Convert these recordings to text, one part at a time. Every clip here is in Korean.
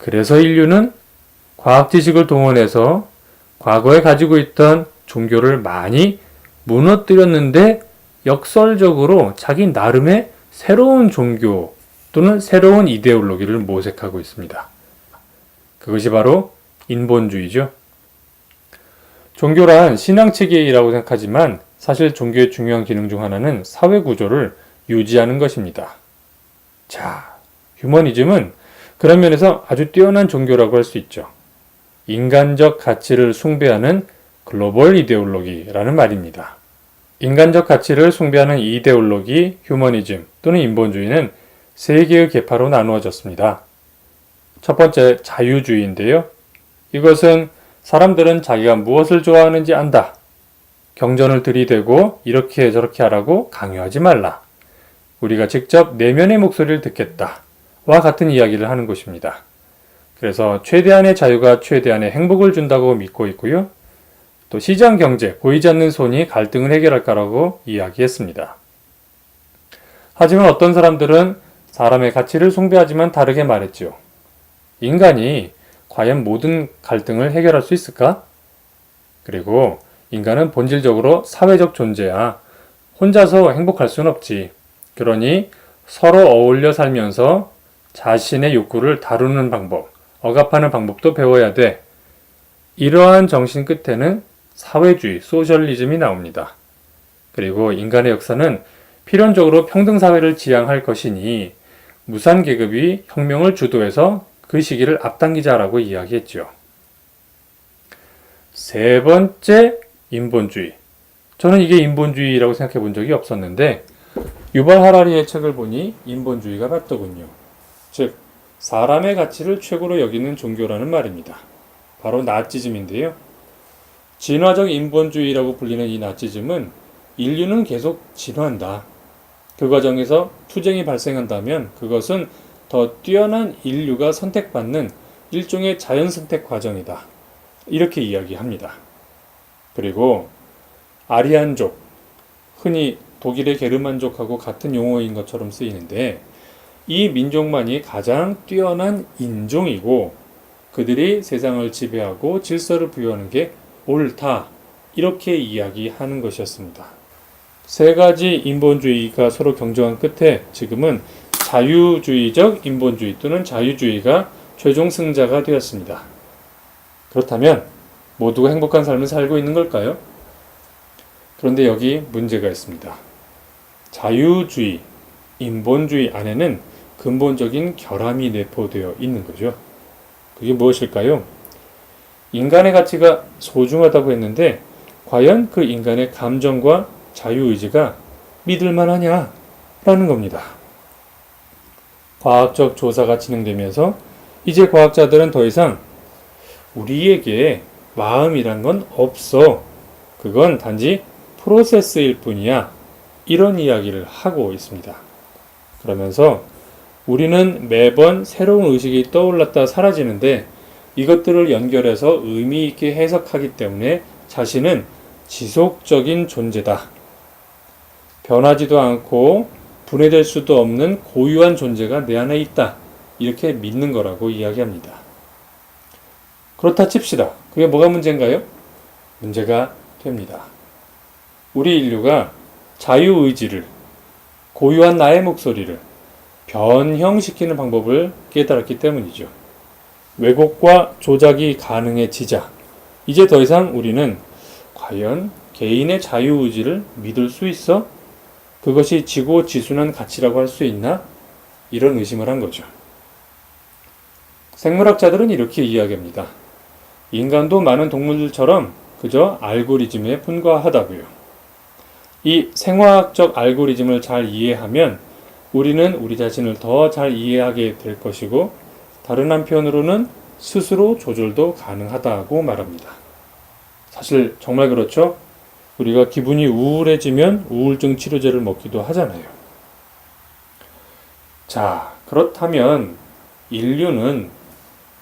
그래서 인류는 과학 지식을 동원해서 과거에 가지고 있던 종교를 많이 무너뜨렸는데 역설적으로 자기 나름의 새로운 종교 또는 새로운 이데올로기를 모색하고 있습니다. 그것이 바로 인본주의죠. 종교란 신앙체계이라고 생각하지만 사실 종교의 중요한 기능 중 하나는 사회 구조를 유지하는 것입니다. 자, 휴머니즘은 그런 면에서 아주 뛰어난 종교라고 할 수 있죠. 인간적 가치를 숭배하는 글로벌 이데올로기라는 말입니다. 인간적 가치를 숭배하는 이데올로기, 휴머니즘 또는 인본주의는 세 개의 계파로 나누어졌습니다. 첫 번째, 자유주의인데요. 이것은 사람들은 자기가 무엇을 좋아하는지 안다. 경전을 들이대고 이렇게 저렇게 하라고 강요하지 말라. 우리가 직접 내면의 목소리를 듣겠다. 와 같은 이야기를 하는 것입니다. 그래서 최대한의 자유가 최대한의 행복을 준다고 믿고 있고요. 또 시장 경제, 보이지 않는 손이 갈등을 해결할 거라고 이야기했습니다. 하지만 어떤 사람들은 사람의 가치를 숭배하지만 다르게 말했죠. 인간이 과연 모든 갈등을 해결할 수 있을까? 그리고 인간은 본질적으로 사회적 존재야. 혼자서 행복할 순 없지. 그러니 서로 어울려 살면서 자신의 욕구를 다루는 방법, 억압하는 방법도 배워야 돼. 이러한 정신 끝에는 사회주의, 소셜리즘이 나옵니다. 그리고 인간의 역사는 필연적으로 평등사회를 지향할 것이니 무산계급이 혁명을 주도해서 그 시기를 앞당기자라고 이야기했죠. 세 번째, 인본주의. 저는 이게 인본주의라고 생각해 본 적이 없었는데 유발 하라리의 책을 보니 인본주의가 맞더군요. 즉, 사람의 가치를 최고로 여기는 종교라는 말입니다. 바로 나치즘인데요. 진화적 인본주의라고 불리는 이 나치즘은 인류는 계속 진화한다. 그 과정에서 투쟁이 발생한다면 그것은 더 뛰어난 인류가 선택받는 일종의 자연선택 과정이다. 이렇게 이야기합니다. 그리고 아리안족, 흔히 독일의 게르만족하고 같은 용어인 것처럼 쓰이는데 이 민족만이 가장 뛰어난 인종이고 그들이 세상을 지배하고 질서를 부여하는 게 옳다. 이렇게 이야기하는 것이었습니다. 세 가지 인본주의가 서로 경쟁한 끝에 지금은 자유주의적 인본주의 또는 자유주의가 최종 승자가 되었습니다. 그렇다면 모두가 행복한 삶을 살고 있는 걸까요? 그런데 여기 문제가 있습니다. 자유주의, 인본주의 안에는 근본적인 결함이 내포되어 있는 거죠. 그게 무엇일까요? 인간의 가치가 소중하다고 했는데 과연 그 인간의 감정과 자유의지가 믿을만 하냐? 라는 겁니다. 과학적 조사가 진행되면서 이제 과학자들은 더 이상 우리에게 마음이란 건 없어. 그건 단지 프로세스일 뿐이야. 이런 이야기를 하고 있습니다. 그러면서 우리는 매번 새로운 의식이 떠올랐다 사라지는데 이것들을 연결해서 의미 있게 해석하기 때문에 자신은 지속적인 존재다. 변하지도 않고 분해될 수도 없는 고유한 존재가 내 안에 있다. 이렇게 믿는 거라고 이야기합니다. 그렇다 칩시다. 그게 뭐가 문제인가요? 문제가 됩니다. 우리 인류가 자유의지를, 고유한 나의 목소리를 변형시키는 방법을 깨달았기 때문이죠. 왜곡과 조작이 가능해지자 이제 더 이상 우리는 과연 개인의 자유의지를 믿을 수 있어? 그것이 지고지순한 가치라고 할 수 있나? 이런 의심을 한 거죠. 생물학자들은 이렇게 이야기합니다. 인간도 많은 동물들처럼 그저 알고리즘에 불과하다고요. 이 생화학적 알고리즘을 잘 이해하면 우리는 우리 자신을 더 잘 이해하게 될 것이고 다른 한편으로는 스스로 조절도 가능하다고 말합니다. 사실 정말 그렇죠? 우리가 기분이 우울해지면 우울증 치료제를 먹기도 하잖아요. 자, 그렇다면 인류는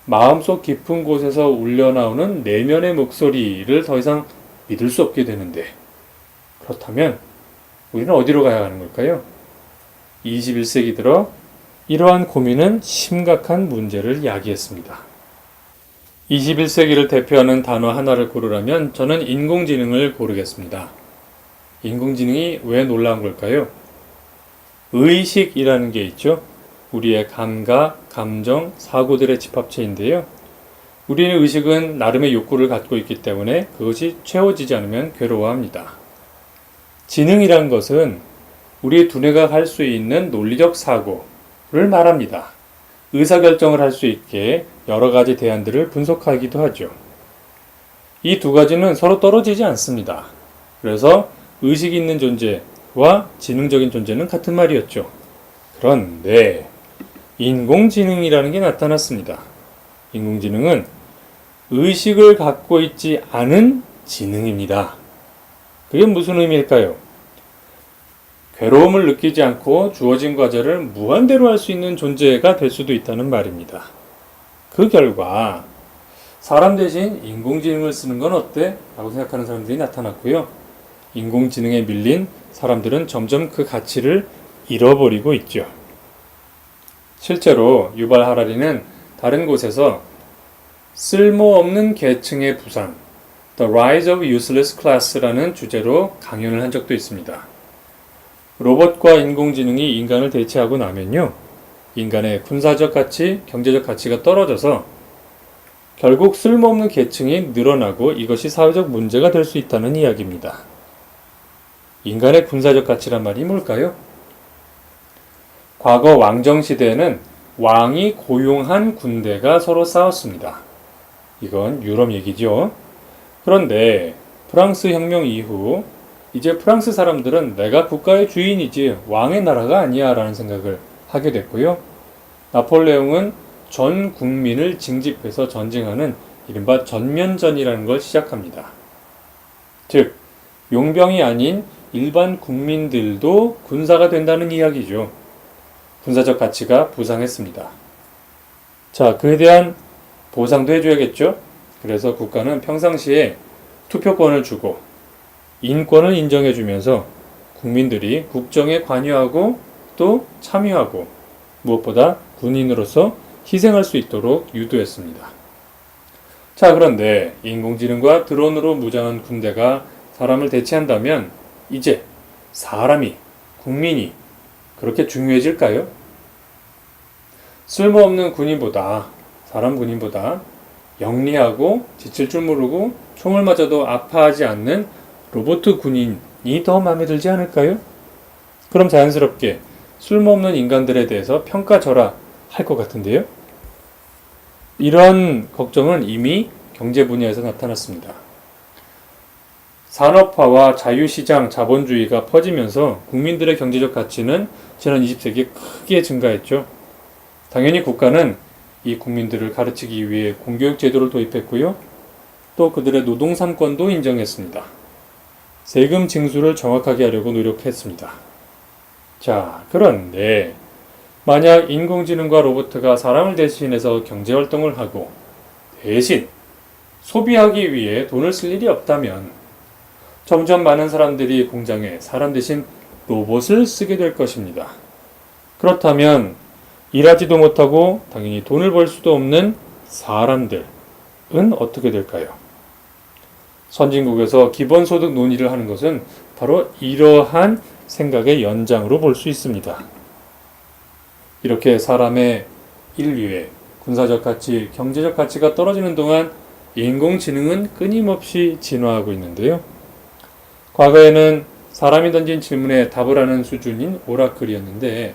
마음속 깊은 곳에서 울려나오는 내면의 목소리를 더 이상 믿을 수 없게 되는데 그렇다면 우리는 어디로 가야 하는 걸까요? 21세기 들어 이러한 고민은 심각한 문제를 야기했습니다. 21세기를 대표하는 단어 하나를 고르라면 저는 인공지능을 고르겠습니다. 인공지능이 왜 놀라운 걸까요? 의식이라는 게 있죠. 우리의 감각, 감정, 사고들의 집합체인데요. 우리는 의식은 나름의 욕구를 갖고 있기 때문에 그것이 채워지지 않으면 괴로워합니다. 지능이란 것은 우리 두뇌가 할 수 있는 논리적 사고를 말합니다. 의사결정을 할 수 있게 여러 가지 대안들을 분석하기도 하죠. 이 두 가지는 서로 떨어지지 않습니다. 그래서 의식이 있는 존재와 지능적인 존재는 같은 말이었죠. 그런데 인공지능이라는 게 나타났습니다. 인공지능은 의식을 갖고 있지 않은 지능입니다. 그게 무슨 의미일까요? 괴로움을 느끼지 않고 주어진 과제를 무한대로 할 수 있는 존재가 될 수도 있다는 말입니다. 그 결과 사람 대신 인공지능을 쓰는 건 어때? 라고 생각하는 사람들이 나타났고요. 인공지능에 밀린 사람들은 점점 그 가치를 잃어버리고 있죠. 실제로 유발 하라리는 다른 곳에서 쓸모없는 계층의 부상, The Rise of Useless Class라는 주제로 강연을 한 적도 있습니다. 로봇과 인공지능이 인간을 대체하고 나면요, 인간의 군사적 가치, 경제적 가치가 떨어져서 결국 쓸모없는 계층이 늘어나고 이것이 사회적 문제가 될 수 있다는 이야기입니다. 인간의 군사적 가치란 말이 뭘까요? 과거 왕정시대에는 왕이 고용한 군대가 서로 싸웠습니다. 이건 유럽 얘기죠. 그런데 프랑스 혁명 이후 이제 프랑스 사람들은 내가 국가의 주인이지 왕의 나라가 아니야 라는 생각을 하게 됐고요. 나폴레옹은 전 국민을 징집해서 전쟁하는 이른바 전면전이라는 걸 시작합니다. 즉, 용병이 아닌 일반 국민들도 군사가 된다는 이야기죠. 군사적 가치가 부상했습니다. 자, 그에 대한 보상도 해줘야겠죠? 그래서 국가는 평상시에 투표권을 주고 인권을 인정해주면서 국민들이 국정에 관여하고 또 참여하고 무엇보다 군인으로서 희생할 수 있도록 유도했습니다. 자, 그런데 인공지능과 드론으로 무장한 군대가 사람을 대체한다면 이제 사람이, 국민이 그렇게 중요해질까요? 쓸모없는 군인보다, 사람 군인보다 영리하고 지칠 줄 모르고 총을 맞아도 아파하지 않는 로봇 군인이 더 마음에 들지 않을까요? 그럼 자연스럽게 쓸모없는 인간들에 대해서 평가절하 할 것 같은데요? 이런 걱정은 이미 경제 분야에서 나타났습니다. 산업화와 자유시장 자본주의가 퍼지면서 국민들의 경제적 가치는 지난 20세기에 크게 증가했죠. 당연히 국가는 이 국민들을 가르치기 위해 공교육 제도를 도입했고요. 또 그들의 노동 3권도 인정했습니다. 세금 징수를 정확하게 하려고 노력했습니다. 자, 그런데 만약 인공지능과 로봇가 사람을 대신해서 경제활동을 하고 대신 소비하기 위해 돈을 쓸 일이 없다면 점점 많은 사람들이 공장에 사람 대신 로봇을 쓰게 될 것입니다. 그렇다면 일하지도 못하고 당연히 돈을 벌 수도 없는 사람들은 어떻게 될까요? 선진국에서 기본소득 논의를 하는 것은 바로 이러한 생각의 연장으로 볼 수 있습니다. 이렇게 사람의 인류의 군사적 가치, 경제적 가치가 떨어지는 동안 인공지능은 끊임없이 진화하고 있는데요. 과거에는 사람이 던진 질문에 답을 하는 수준인 오라클이었는데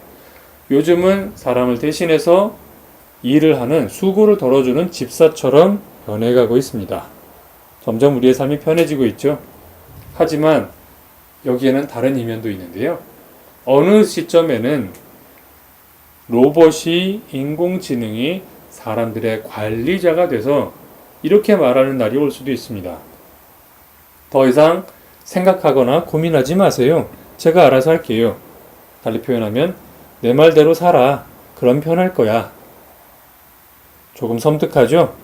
요즘은 사람을 대신해서 일을 하는 수고를 덜어주는 집사처럼 변해가고 있습니다. 점점 우리의 삶이 편해지고 있죠. 하지만 여기에는 다른 이면도 있는데요. 어느 시점에는 로봇이 인공지능이 사람들의 관리자가 돼서 이렇게 말하는 날이 올 수도 있습니다. 더 이상 생각하거나 고민하지 마세요. 제가 알아서 할게요. 달리 표현하면 내 말대로 살아. 그럼 편할 거야. 조금 섬뜩하죠?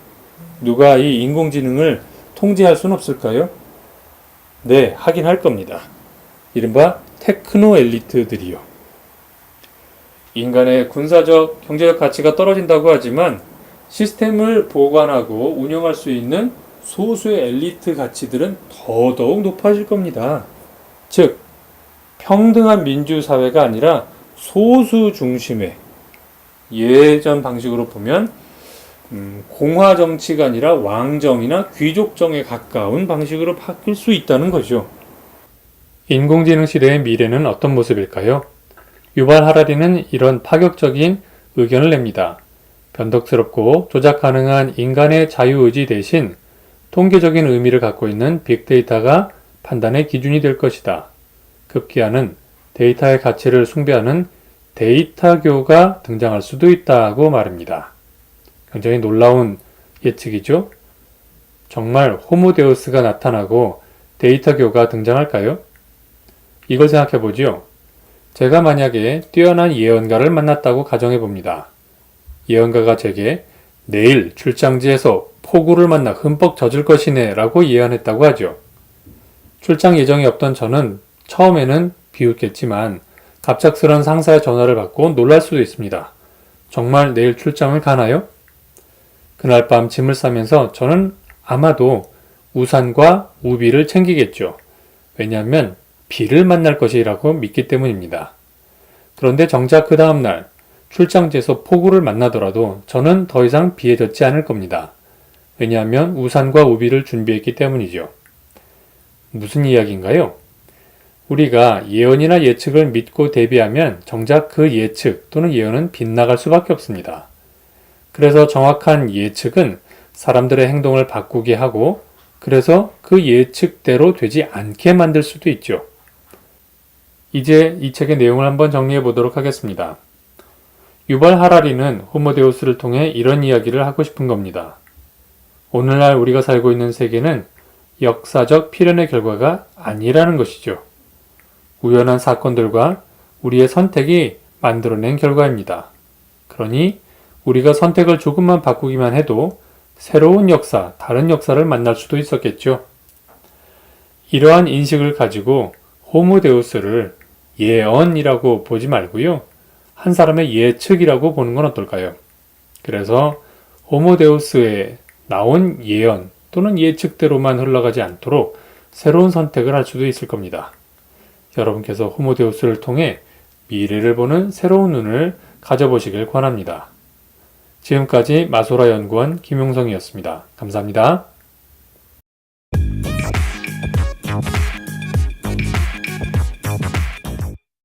누가 이 인공지능을 통제할 수는 없을까요? 네, 하긴 할 겁니다. 이른바 테크노 엘리트들이요. 인간의 군사적, 경제적 가치가 떨어진다고 하지만 시스템을 보관하고 운영할 수 있는 소수의 엘리트 가치들은 더더욱 높아질 겁니다. 즉, 평등한 민주사회가 아니라 소수 중심의 예전 방식으로 보면 공화 정치가 아니라 왕정이나 귀족정에 가까운 방식으로 바뀔 수 있다는 거죠. 인공지능 시대의 미래는 어떤 모습일까요? 유발 하라리는 이런 파격적인 의견을 냅니다. 변덕스럽고 조작 가능한 인간의 자유의지 대신 통계적인 의미를 갖고 있는 빅데이터가 판단의 기준이 될 것이다. 급기야는 데이터의 가치를 숭배하는 데이터교가 등장할 수도 있다고 말합니다. 굉장히 놀라운 예측이죠? 정말 호모데우스가 나타나고 데이터교가 등장할까요? 이걸 생각해 보죠. 제가 만약에 뛰어난 예언가를 만났다고 가정해 봅니다. 예언가가 제게 내일 출장지에서 폭우를 만나 흠뻑 젖을 것이네 라고 예언했다고 하죠. 출장 예정이 없던 저는 처음에는 비웃겠지만 갑작스런 상사의 전화를 받고 놀랄 수도 있습니다. 정말 내일 출장을 가나요? 그날 밤 짐을 싸면서 저는 아마도 우산과 우비를 챙기겠죠. 왜냐하면 비를 만날 것이라고 믿기 때문입니다. 그런데 정작 그 다음날 출장지에서 폭우를 만나더라도 저는 더 이상 비에 젖지 않을 겁니다. 왜냐하면 우산과 우비를 준비했기 때문이죠. 무슨 이야기인가요? 우리가 예언이나 예측을 믿고 대비하면 정작 그 예측 또는 예언은 빗나갈 수밖에 없습니다. 그래서 정확한 예측은 사람들의 행동을 바꾸게 하고 그래서 그 예측대로 되지 않게 만들 수도 있죠. 이제 이 책의 내용을 한번 정리해 보도록 하겠습니다. 유발 하라리는 호모데우스를 통해 이런 이야기를 하고 싶은 겁니다. 오늘날 우리가 살고 있는 세계는 역사적 필연의 결과가 아니라는 것이죠. 우연한 사건들과 우리의 선택이 만들어낸 결과입니다. 그러니 우리가 선택을 조금만 바꾸기만 해도 새로운 역사, 다른 역사를 만날 수도 있었겠죠. 이러한 인식을 가지고 호모데우스를 예언이라고 보지 말고요. 한 사람의 예측이라고 보는 건 어떨까요? 그래서 호모데우스에 나온 예언 또는 예측대로만 흘러가지 않도록 새로운 선택을 할 수도 있을 겁니다. 여러분께서 호모데우스를 통해 미래를 보는 새로운 눈을 가져보시길 권합니다. 지금까지 마소라 연구원 김용성이었습니다. 감사합니다.